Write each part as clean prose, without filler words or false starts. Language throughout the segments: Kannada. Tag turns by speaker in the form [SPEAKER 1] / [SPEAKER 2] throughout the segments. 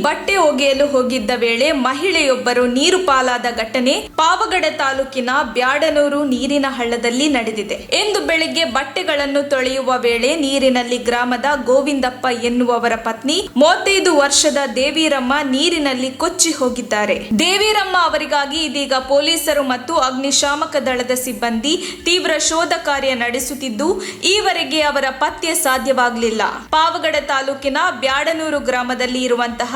[SPEAKER 1] ಬಟ್ಟೆ ಒಗೆಯಲು ಹೋಗಿದ್ದ ವೇಳೆ ಮಹಿಳೆಯೊಬ್ಬರು ನೀರು ಪಾಲಾದ ಘಟನೆ ಪಾವಗಡ ತಾಲೂಕಿನ ಬ್ಯಾಡನೂರು ನೀರಿನ ಹಳ್ಳದಲ್ಲಿ ನಡೆದಿದೆ. ಇಂದು ಬೆಳಿಗ್ಗೆ ಬಟ್ಟೆಗಳನ್ನು ತೊಳೆಯುವ ವೇಳೆ ನೀರಿನಲ್ಲಿ ಗ್ರಾಮದ ಗೋವಿಂದಪ್ಪ ಎನ್ನುವವರ ಪತ್ನಿ 35 ವರ್ಷದ ದೇವಿರಮ್ಮ ನೀರಿನಲ್ಲಿ ಕೊಚ್ಚಿ ಹೋಗಿದ್ದಾರೆ. ದೇವಿರಮ್ಮ ಅವರಿಗಾಗಿ ಇದೀಗ ಪೊಲೀಸರು ಮತ್ತು ಅಗ್ನಿಶಾಮಕ ದಳದ ಸಿಬ್ಬಂದಿ ತೀವ್ರ ಶೋಧ ಕಾರ್ಯ ನಡೆಸುತ್ತಿದ್ದು ಈವರೆಗೆ ಅವರ ಪತ್ತೆ ಸಾಧ್ಯವಾಗಲಿಲ್ಲ. ಪಾವಗಡ ತಾಲೂಕಿನ ಬ್ಯಾಡನೂರು ಗ್ರಾಮದಲ್ಲಿ ಇರುವಂತಹ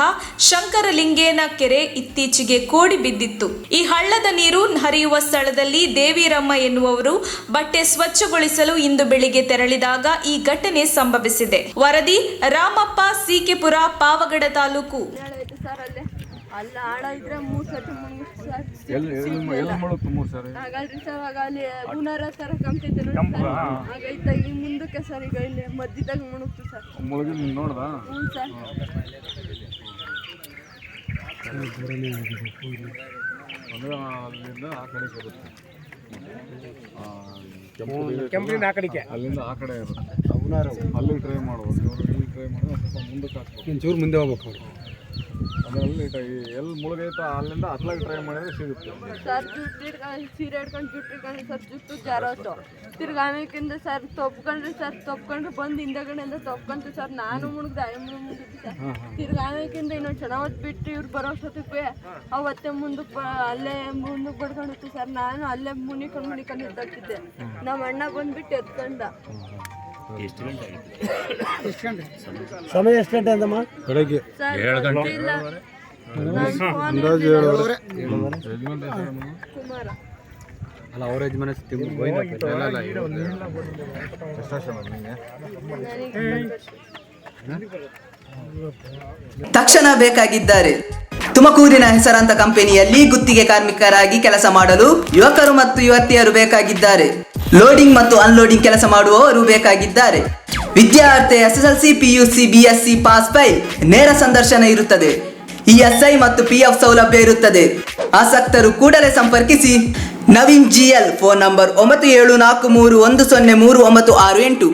[SPEAKER 1] ಶಂಕರಲಿಂಗೇನ ಕೆರೆ ಇತ್ತೀಚೆಗೆ ಕೋಡಿ ಬಿದ್ದಿತ್ತು. ಈ ಹಳ್ಳದ ನೀರು ಹರಿಯುವ ಸ್ಥಳದಲ್ಲಿ ದೇವಿರಮ್ಮ ಎನ್ನುವವರು ಬಟ್ಟೆ ಸ್ವಚ್ಛಗೊಳಿಸಲು ಇಂದು ಬೆಳಿಗ್ಗೆ ತೆರಳಿದಾಗ ಈ ಘಟನೆ ಸಂಭವಿಸಿದೆ. ವರದಿ ರಾಮಪ್ಪ ಸಿಕೆಪುರ, ಪಾವಗಡ ತಾಲೂಕು.
[SPEAKER 2] ಅಲ್ಲ ಆಳ ಇದ್ರೆ 3 ಸತಿ ಮುಳುಗಿಸ್ತು ಸರ್. ಹಾಗಾದ್ರಿ ಸರ್ ಆಗ ಅಲ್ಲಿ ಗುಣಾರ ತರ ಕಂಪ್ತಿತ್ತು ಹಾಗೈತ ಈ ಮುಂದಕ್ಕೆ ಸರ್ ಈಗ ಇಲ್ಲಿ ಮಧ್ಯದಾಗ ಮುಳುಗ್ತು ಸರ್.
[SPEAKER 3] ಮುಳುಗಿ ನೋಡ್ದ?
[SPEAKER 2] ಹ್ಞೂ ಸರ್.
[SPEAKER 3] ಅಂದ್ರೆ ಅಲ್ಲಿಂದ ಆ ಕಡೆ ಬರುತ್ತೆ,
[SPEAKER 4] ಕೆಂಪಿನ ಆ ಕಡೆಗೆ,
[SPEAKER 3] ಅಲ್ಲಿಂದ ಆ ಕಡೆ ಇರುತ್ತೆ. ಅಲ್ಲಿ ಟ್ರೈ ಮಾಡ್ಬೋದು, ಇವರು ಇಲ್ಲಿ ಟ್ರೈ ಮಾಡಿದ್ರೆ ಸ್ವಲ್ಪ ಮುಂದಕ್ಕೆ ಹಾಕ್ಬೇಕು,
[SPEAKER 4] ಒಂಚೂರು ಮುಂದೆ ಹೋಗ್ಬೇಕು.
[SPEAKER 3] ಅದರಲ್ಲಿ ಎಲ್ಲಿ ಮುಳುಗೈತಾ ಅಲ್ಲಿಂದ ಹತ್ಲಾಗ ಟ್ರೈ ಮಾಡಿದ್ರೆ ಸಿಗುತ್ತೆ
[SPEAKER 2] ಸರ್. ಜುಟ್ಟು ಸೀರೆ ಹಿಡ್ಕೊಂಡು ಜುಟ್ಟು ಹಿಡ್ಕೊಂಡು ಸರ್ ಜುಟ್ಟು ಜಾರೋದು ತಿರ್ಗಾಮೇಕಿಂದ ಸರ್ ತೊಪ್ಕೊಂಡ್ರೆ ಬಂದು ಹಿಂದಗಡೆಯಿಂದ ತೊಪ್ಕೊಂತು ಸರ್. ನಾನು ಮುಳುಗ್ದೆ ಮುಳುಗಿದ್ದೆ ಸರ್. ತಿರ್ಗಾಮೇಕಿಂದ ಇನ್ನೊಂದು ಚೆನ್ನಾಗಿ ಬಿಟ್ಟು ಇವ್ರು ಬರೋಷ್ಟೊತ್ತಿಗೆ ಅವತ್ತೆ ಮುಂದಕ್ಕೆ ಅಲ್ಲೇ ಮುಂದಕ್ಕೆ ಬಡ್ಕೊಂಡಿತ್ತು ಸರ್. ನಾನು ಅಲ್ಲೇ ಮುನಿಕೊಂಡು ಇದ್ದಾಗ್ತಿದ್ದೆ. ನಮ್ಮ ಅಣ್ಣ ಬಂದ್ಬಿಟ್ಟು ಎತ್ಕೊಂಡ.
[SPEAKER 4] ಸಮಯ ಎಷ್ಟು ಗಂಟೆ ಅಂತಮ್ಮ? ಬೆಳಗ್ಗೆ
[SPEAKER 3] 7 ಗಂಟೆ.
[SPEAKER 2] ಕುಮಾರ
[SPEAKER 4] ಅಲ್ಲ, ಅವರ ಯಜಮಾನ
[SPEAKER 5] ತಕ್ಷಣ ಬೇಕಾಗಿದ್ದಾರೆ. ತುಮಕೂರಿನ ಹೆಸರಾಂತ ಕಂಪನಿಯಲ್ಲಿ ಗುತ್ತಿಗೆ ಕಾರ್ಮಿಕರಾಗಿ ಕೆಲಸ ಮಾಡಲು ಯುವಕರು ಮತ್ತು ಯುವತಿಯರು ಬೇಕಾಗಿದ್ದಾರೆ. ಲೋಡಿಂಗ್ ಮತ್ತು ಅನ್ಲೋಡಿಂಗ್ ಕೆಲಸ ಮಾಡುವವರು ಬೇಕಾಗಿದ್ದಾರೆ. ವಿದ್ಯಾರ್ಥಿ SSLC, PUC, BSc pass file. ನೇರ ಸಂದರ್ಶನ ಇರುತ್ತದೆ. ESI ಮತ್ತು PF ಸೌಲಭ್ಯ ಇರುತ್ತದೆ. ಆಸಕ್ತರು ಕೂಡಲೇ ಸಂಪರ್ಕಿಸಿ. Naveen GL, phone number 9743103968.